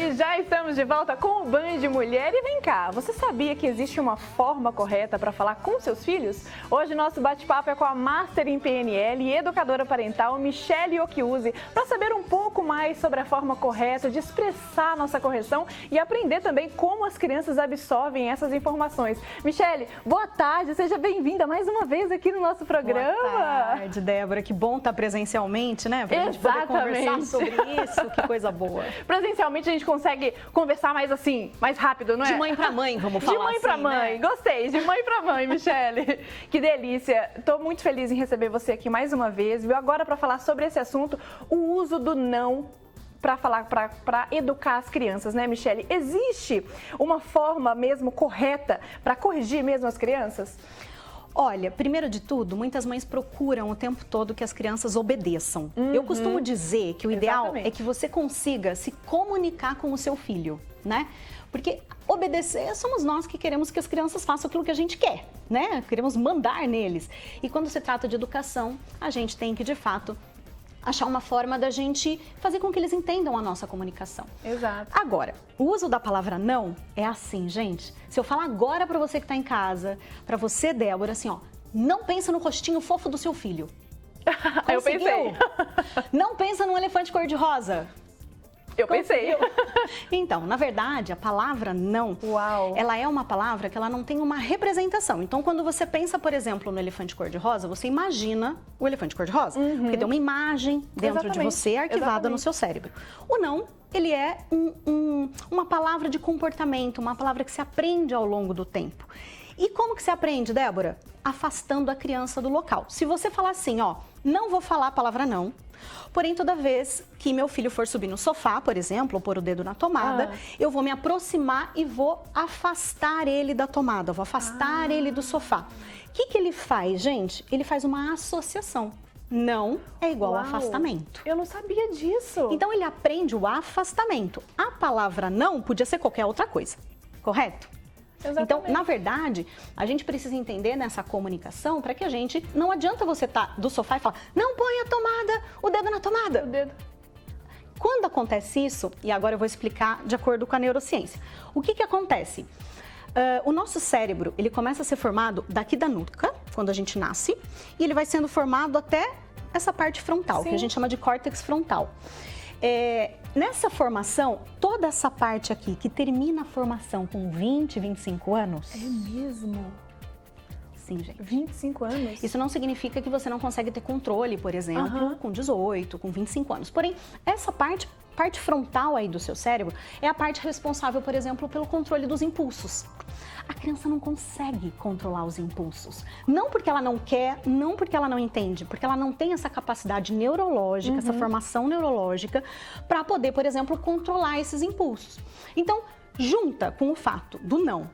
gente, já estamos de volta com o Band Mulher. E vem cá, você sabia que existe uma forma correta para falar com seus filhos? Hoje nosso bate-papo é com a Master em PNL e educadora parental Michele Occhiusi, para saber um pouco mais sobre a forma correta de expressar nossa correção e aprender também como as crianças absorvem essas informações. Michele, boa tarde, seja bem-vinda mais uma vez aqui no nosso programa. Boa tarde, Débora, que bom estar presencialmente, né? Pra gente poder conversar sobre isso, que coisa boa. Presencialmente a gente consegue conversar mais assim, mais rápido, não é? De mãe pra mãe, vamos falar assim, De mãe pra mãe, né? Gostei, de mãe pra mãe, Michele. Que delícia, tô muito feliz em receber você aqui mais uma vez, viu? Agora para falar sobre esse assunto, o uso do não para educar as crianças, né, Michele? Existe uma forma mesmo correta para corrigir mesmo as crianças? Olha, primeiro de tudo, muitas mães procuram o tempo todo que as crianças obedeçam. Eu costumo dizer que o ideal é que você consiga se comunicar com o seu filho, né? Porque obedecer somos nós que queremos que as crianças façam aquilo que a gente quer, né? Queremos mandar neles. E quando se trata de educação, a gente tem que, de fato, achar uma forma da gente fazer com que eles entendam a nossa comunicação. Exato. Agora, o uso da palavra não é assim, gente. Se eu falar agora pra você que tá em casa, pra você, Débora, assim, ó, não pensa no rostinho fofo do seu filho. Eu pensei. Não pensa num elefante cor-de-rosa. Eu pensei. Então, na verdade, a palavra não, Uau, ela é uma palavra que ela não tem uma representação. Então, quando você pensa, por exemplo, no elefante cor-de-rosa, você imagina o elefante cor-de-rosa. Porque tem uma imagem dentro de você arquivada no seu cérebro. O não, ele é uma palavra de comportamento, uma palavra que se aprende ao longo do tempo. E como que se aprende, Débora? Afastando a criança do local. Se você falar assim, ó, não vou falar a palavra não, porém toda vez que meu filho for subir no sofá, por exemplo, ou pôr o dedo na tomada, eu vou me aproximar e vou afastar ele da tomada, vou afastar ele do sofá. O que ele faz, gente? Ele faz uma associação. Não é igual a afastamento. Eu não sabia disso. Então ele aprende o afastamento. A palavra não podia ser qualquer outra coisa, correto? Exatamente. Então, na verdade, a gente precisa entender nessa comunicação para que a gente... Não adianta você estar do sofá e falar, não põe a tomada, o dedo na tomada. O dedo. Quando acontece isso, e agora eu vou explicar de acordo com a neurociência, o que acontece? O nosso cérebro, ele começa a ser formado daqui da nuca, quando a gente nasce, e ele vai sendo formado até essa parte frontal, que a gente chama de córtex frontal. Nessa formação, toda essa parte aqui, que termina a formação com 20, 25 anos... É mesmo? Sim, gente. 25 anos? Isso não significa que você não consegue ter controle, por exemplo, com 18, com 25 anos. Porém, essa parte frontal aí do seu cérebro é a parte responsável, por exemplo, pelo controle dos impulsos. A criança não consegue controlar os impulsos. Não porque ela não quer, não porque ela não entende, porque ela não tem essa capacidade neurológica, essa formação neurológica para poder, por exemplo, controlar esses impulsos. Então, junta com o fato do não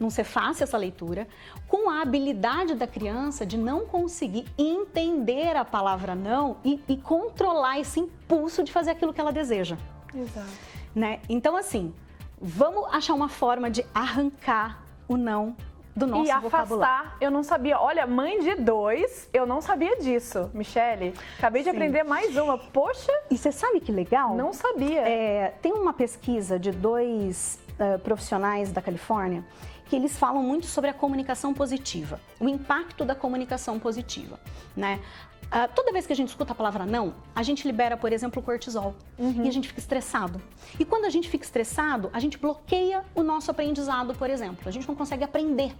ser fácil essa leitura, com a habilidade da criança de não conseguir entender a palavra não e controlar esse impulso de fazer aquilo que ela deseja. Exato. Né? Então, assim, vamos achar uma forma de arrancar o não do nosso vocabulário. E afastar, eu não sabia. Olha, mãe de 2, eu não sabia disso, Michele. Acabei de aprender mais uma. Poxa! E você sabe que legal? Não sabia. Tem uma pesquisa de 2 profissionais da Califórnia que eles falam muito sobre a comunicação positiva, o impacto da comunicação positiva, né? Toda vez que a gente escuta a palavra não, a gente libera, por exemplo, o cortisol e a gente fica estressado. E quando a gente fica estressado, a gente bloqueia o nosso aprendizado, por exemplo. A gente não consegue aprender.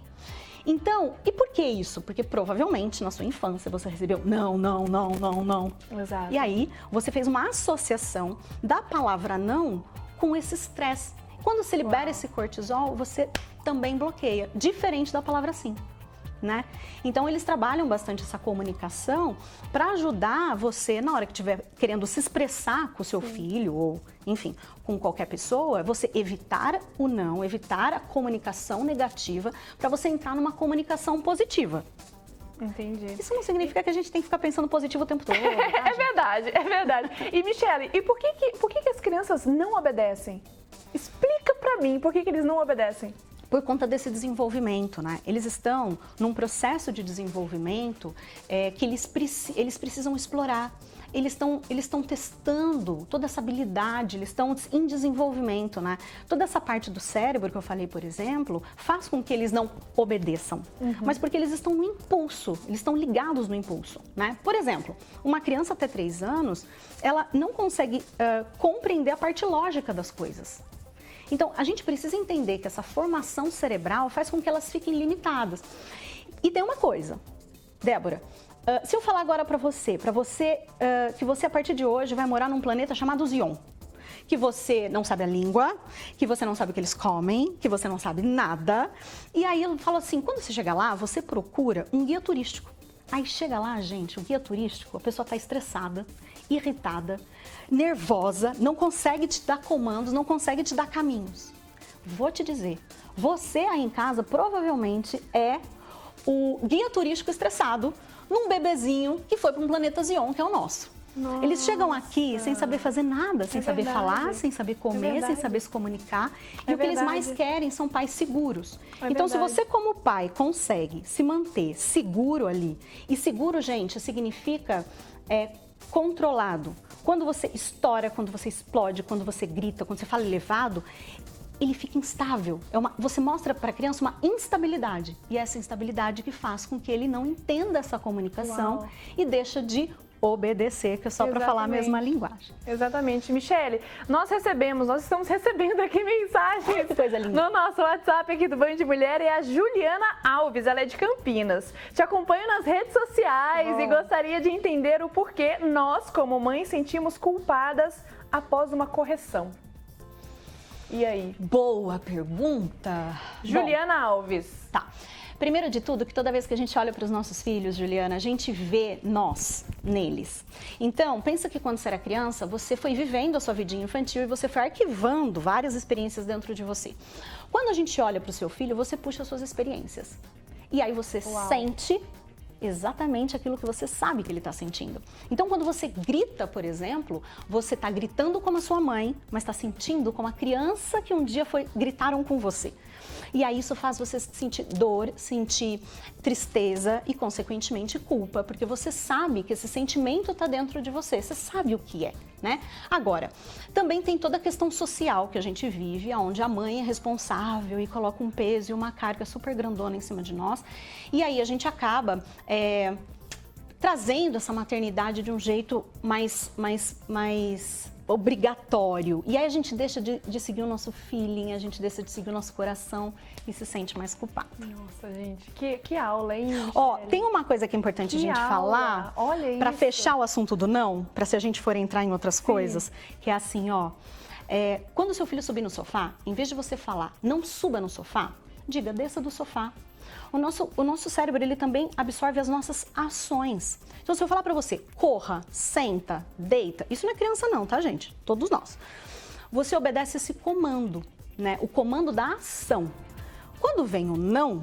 Então, e por que isso? Porque provavelmente na sua infância você recebeu não. Exato. E aí você fez uma associação da palavra não com esse estresse. Quando você libera esse cortisol, você também bloqueia, diferente da palavra sim. Né? Então eles trabalham bastante essa comunicação para ajudar você, na hora que estiver querendo se expressar com o seu filho ou, enfim, com qualquer pessoa, você evitar o não, evitar a comunicação negativa para você entrar numa comunicação positiva. Entendi. Isso não significa que a gente tem que ficar pensando positivo o tempo todo. Tá, É verdade, é verdade. E Michele, e por que as crianças não obedecem? Explica pra mim por que eles não obedecem. Por conta desse desenvolvimento, né? Eles estão num processo de desenvolvimento que eles precisam explorar. eles estão testando toda essa habilidade, eles estão em desenvolvimento, né? Toda essa parte do cérebro que eu falei, por exemplo, faz com que eles não obedeçam, mas porque eles estão no impulso, eles estão ligados no impulso, né? Por exemplo, uma criança até 3 anos, ela não consegue compreender a parte lógica das coisas. Então, a gente precisa entender que essa formação cerebral faz com que elas fiquem limitadas. E tem uma coisa, Débora, se eu falar agora para você que você a partir de hoje vai morar num planeta chamado Zion, que você não sabe a língua, que você não sabe o que eles comem, que você não sabe nada, e aí eu falo assim, quando você chega lá, você procura um guia turístico. Aí chega lá, gente, o guia turístico, a pessoa está estressada, irritada, nervosa, não consegue te dar comandos, não consegue te dar caminhos. Vou te dizer, você aí em casa provavelmente é o guia turístico estressado num bebezinho que foi para um planeta Zion, que é o nosso. Nossa. Eles chegam aqui sem saber fazer nada, sem saber falar, sem saber comer, sem saber se comunicar. E o que eles mais querem são pais seguros. Então, se você como pai consegue se manter seguro ali, e seguro, gente, significa controlado. Quando você estoura, quando você explode, quando você grita, quando você fala elevado, ele fica instável. Você mostra para a criança uma instabilidade. E é essa instabilidade que faz com que ele não entenda essa comunicação e deixa de obedecer, que é só para falar a mesma linguagem. Exatamente. Michele, nós estamos recebendo aqui mensagens no nosso WhatsApp aqui do Band de Mulher, e a Juliana Alves, ela é de Campinas. Te acompanho nas redes sociais e gostaria de entender o porquê nós, como mães, sentimos culpadas após uma correção. E aí? Boa pergunta. Juliana Alves. Tá. Primeiro de tudo, que toda vez que a gente olha para os nossos filhos, Juliana, a gente vê nós neles. Então, pensa que quando você era criança, você foi vivendo a sua vidinha infantil e você foi arquivando várias experiências dentro de você. Quando a gente olha para o seu filho, você puxa as suas experiências. E aí você sente exatamente aquilo que você sabe que ele está sentindo. Então, quando você grita, por exemplo, você está gritando como a sua mãe, mas está sentindo como a criança que um dia gritaram com você. E aí isso faz você sentir dor, sentir tristeza e, consequentemente, culpa, porque você sabe que esse sentimento está dentro de você, você sabe o que é, né? Agora, também tem toda a questão social que a gente vive, onde a mãe é responsável e coloca um peso e uma carga super grandona em cima de nós, e aí a gente acaba trazendo essa maternidade de um jeito mais obrigatório. E aí a gente deixa de seguir o nosso feeling, a gente deixa de seguir o nosso coração e se sente mais culpado. Nossa, gente, que aula, hein? Ó, tem uma coisa que é importante a gente falar, para fechar o assunto do não, para se a gente for entrar em outras coisas, que é assim, ó, quando o seu filho subir no sofá, em vez de você falar, não suba no sofá, diga, desça do sofá. O nosso cérebro, ele também absorve as nossas ações. Então, se eu falar pra você, corra, senta, deita, isso não é criança não, tá, gente? Todos nós. Você obedece esse comando, né? O comando da ação. Quando vem o não,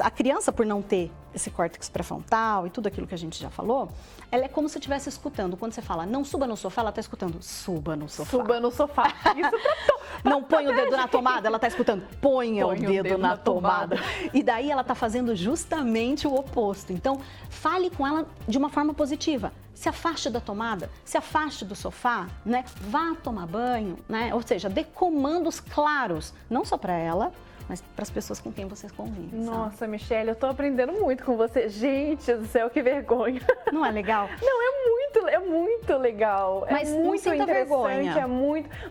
a criança, por não ter esse córtex pré-frontal e tudo aquilo que a gente já falou, ela é como se estivesse escutando. Quando você fala, não suba no sofá, ela está escutando, suba no sofá. Suba no sofá. Isso não põe o dedo na tomada, ela está escutando, ponha o dedo na tomada. E daí ela está fazendo justamente o oposto. Então, fale com ela de uma forma positiva. Se afaste da tomada, se afaste do sofá, né? Vá tomar banho, né? Ou seja, dê comandos claros, não só para ela, mas para as pessoas com quem vocês convivem. Nossa, sabe? Michele, eu tô aprendendo muito com você. Gente do céu, que vergonha. Não é legal? Não, é muito legal. Mas é muito não sinta vergonha.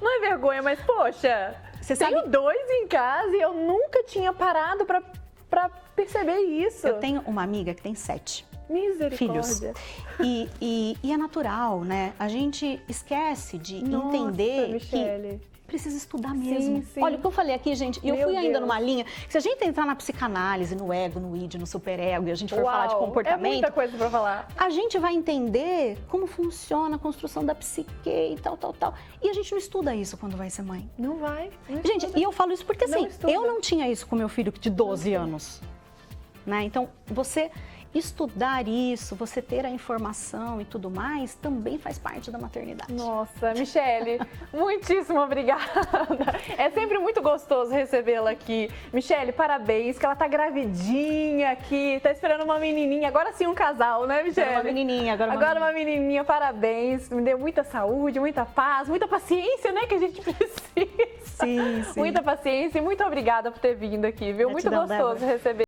Não é vergonha, mas poxa, tenho 2 em casa e eu nunca tinha parado para perceber isso. Eu tenho uma amiga que tem 7 filhos. E é natural, né? A gente esquece de entender, Michele, que precisa estudar mesmo. Sim. Olha, o que eu falei aqui, gente, e eu fui ainda numa linha, que se a gente entrar na psicanálise, no ego, no id, no superego, e a gente for falar de comportamento, é muita coisa pra falar. A gente vai entender como funciona a construção da psique e tal. E a gente não estuda isso quando vai ser mãe. Não vai. Gente, e eu falo isso porque assim, eu não tinha isso com meu filho de 12 anos. Né? Então, você estudar isso, você ter a informação e tudo mais, também faz parte da maternidade. Nossa, Michele, muitíssimo obrigada. É sempre muito gostoso recebê-la aqui. Michele, parabéns, que ela tá gravidinha aqui, tá esperando uma menininha. Agora sim um casal, né, Michele? Agora uma menininha, agora uma menininha. Parabéns, me deu muita saúde, muita paz, muita paciência, né, que a gente precisa. Sim, sim. Muita paciência e muito obrigada por ter vindo aqui, viu? Muito gostoso receber.